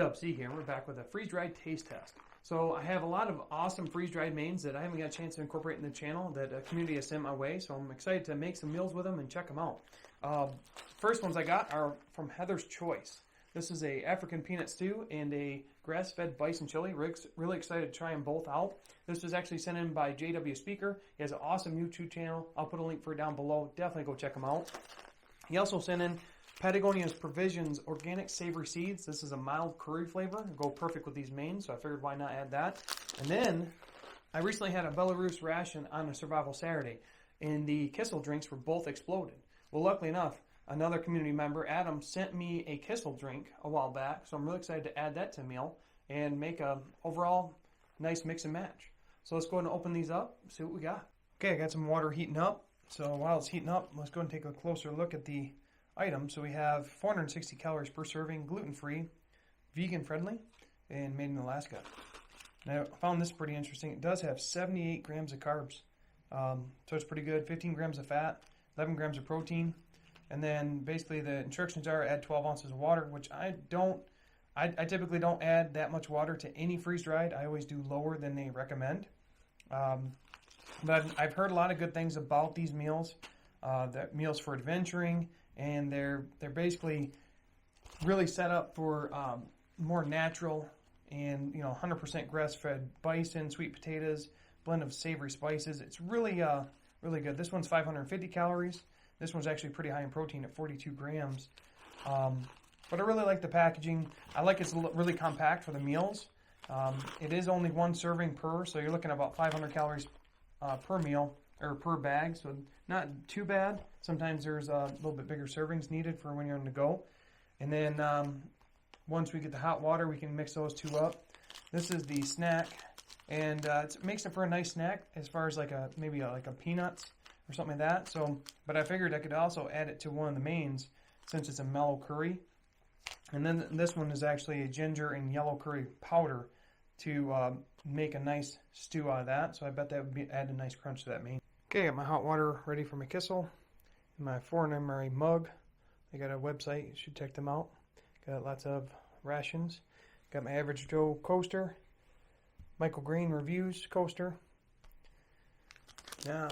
Dub C here, and we're back with a freeze-dried taste test. So I have a lot of awesome freeze-dried mains that I haven't got a chance to incorporate in the channel that a community has sent my way, so I'm excited to make some meals with them and check them out. First ones I got are from Heather's Choice. This is a African peanut stew and a grass-fed bison chili. Really excited to try them both out. This was actually sent in by JW Speaker. He has an awesome YouTube channel. I'll put a link for it down below. Definitely go check him out. He also sent in Patagonia's Provisions Organic Savory Seeds. This is a mild curry flavor. It'll go perfect with these mains, so I figured why not add that. And then I recently had a Belarus ration on a Survival Saturday, and the Kissel drinks were both exploded. Well, luckily enough, another community member, Adam, sent me a Kissel drink a while back, so I'm really excited to add that to the meal and make a overall nice mix and match. So let's go ahead and open these up and see what we got. Okay, I got some water heating up. So while it's heating up, let's go and take a closer look at the items. So we have 460 calories per serving, gluten-free, vegan-friendly, and made in Alaska. Now, I found this pretty interesting. It does have 78 grams of carbs, so it's pretty good. 15 grams of fat, 11 grams of protein, and then basically the instructions are add 12 ounces of water, which I typically don't add that much water to any freeze-dried. I always do lower than they recommend. But I've heard a lot of good things about these meals. That meals for adventuring, and they're basically really set up for more natural and 100% grass-fed bison, sweet potatoes, blend of savory spices. It's really really good. This one's 550 calories. This one's actually pretty high in protein at 42 grams. But I really like the packaging. I like it's really compact for the meals. It is only one serving per, so you're looking at about 500 calories per meal, or per bag, so not too bad. Sometimes there's a little bit bigger servings needed for when you're on the go. And then once we get the hot water, we can mix those two up. This is the snack, and it makes it for a nice snack as far as maybe like a peanuts or something like that. So, but I figured I could also add it to one of the mains since it's a mellow curry. And then this one is actually a ginger and yellow curry powder to make a nice stew out of that. So I bet that would add a nice crunch to that main. Okay, I got my hot water ready for my Kissel. In my foreign MRE mug. I got a website, you should check them out. Got lots of rations. Got my Average Joe coaster. Michael Green Reviews coaster. Now,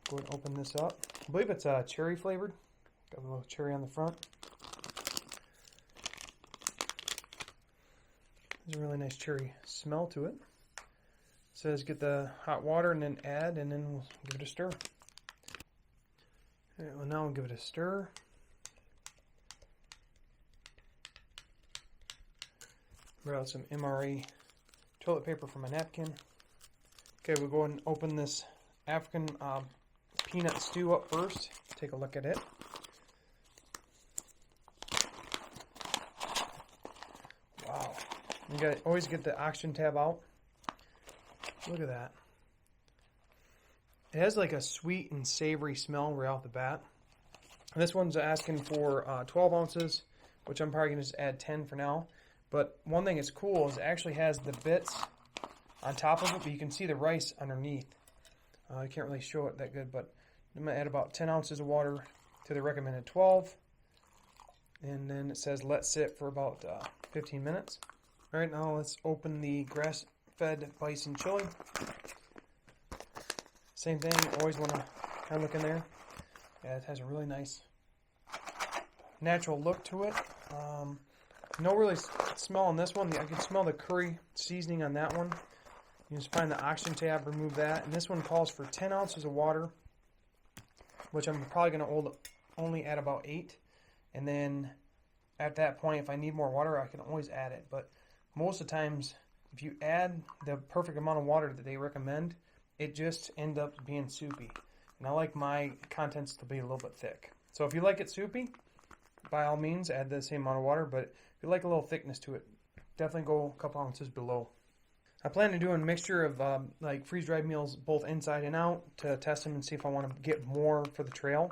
go and open this up. I believe it's cherry flavored. Got a little cherry on the front. There's a really nice cherry smell to it. It says get the hot water and then add, and then we'll give it a stir. Alright, well now we'll give it a stir. Brought out some MRE toilet paper for my napkin. Okay, we'll go ahead and open this African peanut stew up first. Take a look at it. Wow. You gotta always get the oxygen tab out. Look at that. It has like a sweet and savory smell right off the bat. And this one's asking for 12 ounces, which I'm probably going to just add 10 for now. But one thing that's cool is it actually has the bits on top of it, but you can see the rice underneath. I can't really show it that good, but I'm going to add about 10 ounces of water to the recommended 12. And then it says let sit for about 15 minutes. All right, now let's open the grass-fed bison chili. Same thing, always want to kind of look in there. Yeah, it has a really nice natural look to it. No really smell on this one. I can smell the curry seasoning on that one. You just find the oxygen tab, remove that. And this one calls for 10 ounces of water, which I'm probably going to only add about 8. And then at that point, if I need more water, I can always add it. But most of the times, if you add the perfect amount of water that they recommend, it just ends up being soupy. And I like my contents to be a little bit thick. So if you like it soupy, by all means, add the same amount of water. But if you like a little thickness to it, definitely go a couple ounces below. I plan to do a mixture of like freeze-dried meals both inside and out to test them and see if I want to get more for the trail.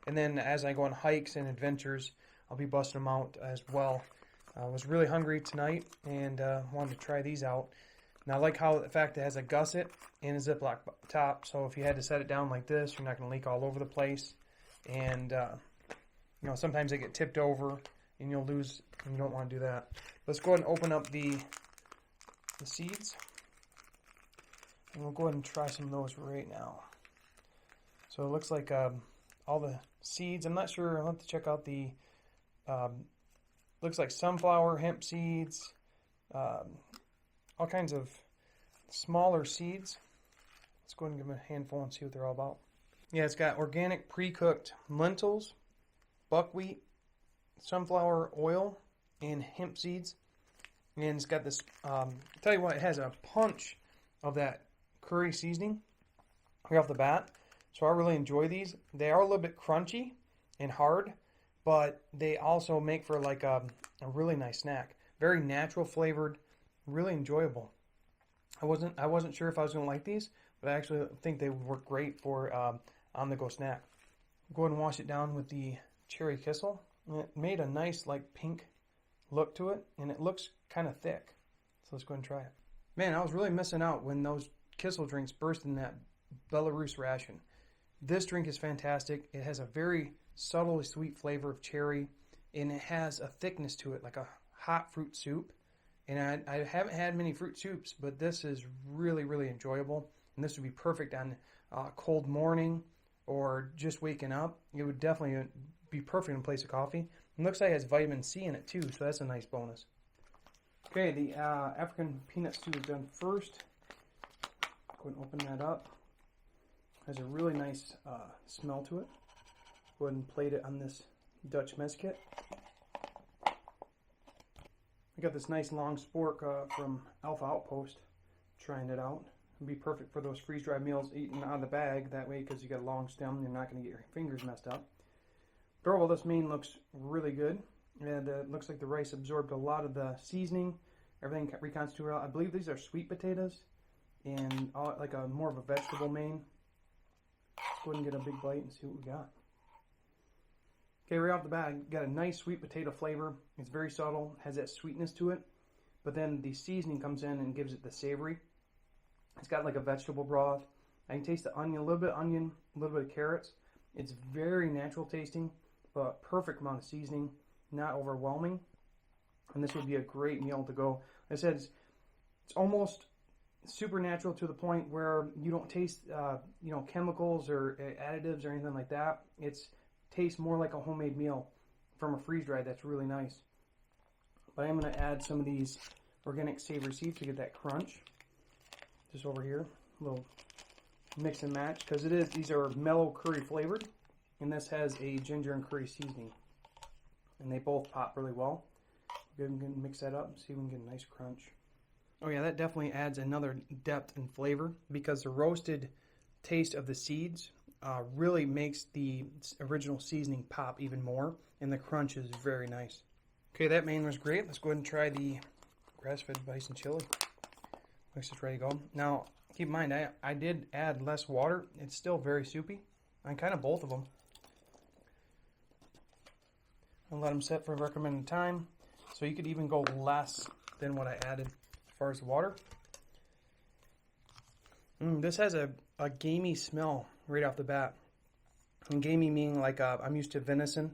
And then as I go on hikes and adventures, I'll be busting them out as well. I was really hungry tonight and wanted to try these out. Now I like how the fact it has a gusset and a Ziploc top, so if you had to set it down like this, you're not going to leak all over the place. And sometimes they get tipped over and you'll lose, and you don't want to do that. Let's go ahead and open up the seeds. And we'll go ahead and try some of those right now. So it looks like all the seeds. I'm not sure. I'll have to check out the, looks like sunflower, hemp seeds, all kinds of smaller seeds. Let's go ahead and give them a handful and see what they're all about. Yeah, it's got organic pre-cooked lentils, buckwheat, sunflower oil, and hemp seeds. And it's got this, tell you what, it has a punch of that curry seasoning right off the bat. So I really enjoy these. They are a little bit crunchy and hard, but they also make for like a really nice snack. Very natural flavored, really enjoyable. I wasn't sure if I was going to like these, but I actually think they would work great for on-the-go snack. Go ahead and wash it down with the cherry kissel. And it made a nice like pink look to it, and it looks kind of thick. So let's go ahead and try it. Man, I was really missing out when those kissel drinks burst in that Belarus ration. This drink is fantastic. It has a very subtly sweet flavor of cherry, and it has a thickness to it, like a hot fruit soup. And I haven't had many fruit soups, but this is really, really enjoyable. And this would be perfect on a cold morning or just waking up. It would definitely be perfect in place of coffee. It looks like it has vitamin C in it too, so that's a nice bonus. Okay, the African peanut stew is done first. Go ahead and open that up. Has a really nice smell to it. Go ahead and plate it on this Dutch mess kit. I got this nice long spork from Alpha Outpost. Trying it out. It'd be perfect for those freeze-dried meals eaten out of the bag. That way, because you got a long stem, you're not going to get your fingers messed up. But overall, this main looks really good. And it looks like the rice absorbed a lot of the seasoning. Everything reconstituted out. I believe these are sweet potatoes and like a more of a vegetable main. Let's go ahead and get a big bite and see what we got. Okay, right off the bat, got a nice sweet potato flavor. It's very subtle, has that sweetness to it. But then the seasoning comes in and gives it the savory. It's got like a vegetable broth. I can taste the onion, a little bit of onion, a little bit of carrots. It's very natural tasting, but perfect amount of seasoning, not overwhelming. And this would be a great meal to go. Like I said, it's almost supernatural to the point where you don't taste, chemicals or additives or anything like that. It tastes more like a homemade meal from a freeze dry. That's really nice. But I'm going to add some of these organic savory seeds to get that crunch. Just over here, a little mix and match because these are mellow curry flavored, and this has a ginger and curry seasoning, and they both pop really well. Go ahead and mix that up and see if we can get a nice crunch. Oh yeah, that definitely adds another depth and flavor because the roasted taste of the seeds really makes the original seasoning pop even more, and the crunch is very nice. Okay, that main was great. Let's go ahead and try the grass-fed bison chili. Looks just ready to go. Now, keep in mind, I did add less water. It's still very soupy. On kind of both of them. I'll let them set for a recommended time. So you could even go less than what I added as far as the water. This has a gamey smell right off the bat. And gamey meaning like I'm used to venison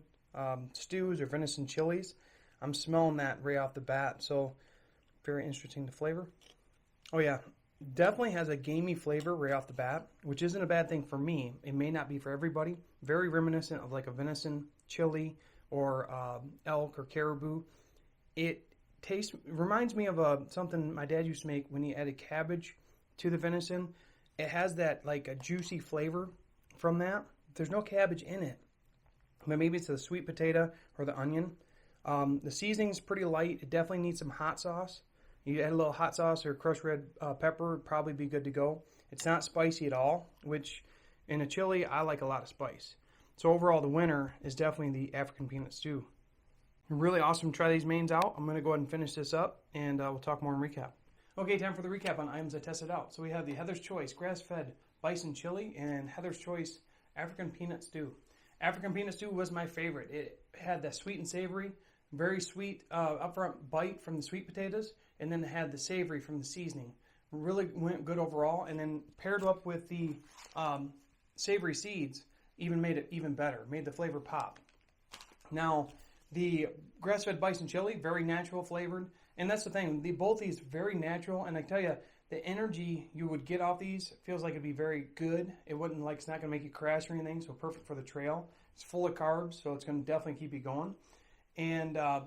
stews or venison chilies. I'm smelling that right off the bat. So very interesting to flavor. Oh yeah, definitely has a gamey flavor right off the bat, which isn't a bad thing for me. It may not be for everybody. Very reminiscent of like a venison chili or elk or caribou. It reminds me of something my dad used to make when he added cabbage to the venison. It has that like a juicy flavor from that. There's no cabbage in it, but maybe it's the sweet potato or the onion. The seasoning's pretty light. It definitely needs some hot sauce. You add a little hot sauce or crushed red pepper, would probably be good to go. It's not spicy at all, which in a chili, I like a lot of spice. So overall, the winner is definitely the African peanut stew. Really awesome to try these mains out. I'm going to go ahead and finish this up, and we'll talk more in recap. Okay, time for the recap on items I tested out. So we have the Heather's Choice grass-fed bison chili and Heather's Choice African peanut stew. African peanut stew was my favorite. It had that sweet and savory, very sweet upfront bite from the sweet potatoes, and then it had the savory from the seasoning. Really went good overall, and then paired up with the savory seeds, even made it even better, made the flavor pop. Now, The grass-fed bison chili, very natural flavored. And that's the thing, both these very natural, and I tell you, the energy you would get off these feels like it'd be very good. It wouldn't, like, it's not going to make you crash or anything, so perfect for the trail. It's full of carbs, so it's going to definitely keep you going. And the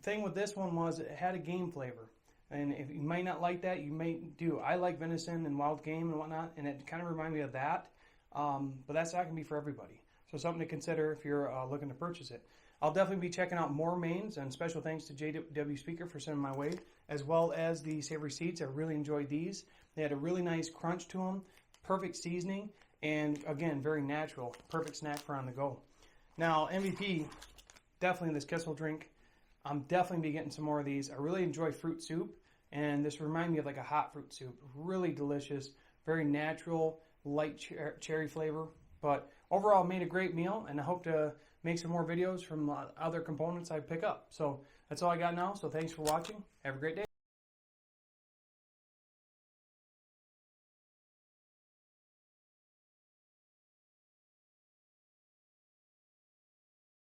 thing with this one was it had a game flavor. And if you might not like that, you may do. I like venison and wild game and whatnot, and it kind of reminded me of that. But that's not going to be for everybody. So something to consider if you're looking to purchase it. I'll definitely be checking out more mains, and special thanks to JW Speaker for sending my way, as well as the savory seeds. I really enjoyed these. They had a really nice crunch to them, perfect seasoning, and again, very natural. Perfect snack for on the go. Now, MVP, definitely this Kissel drink. I'm definitely be getting some more of these. I really enjoy fruit soup, and this reminds me of like a hot fruit soup. Really delicious, very natural, light cherry flavor. But overall, made a great meal, and I hope to make some more videos from other components I pick up. So that's all I got now. So thanks for watching. Have a great day.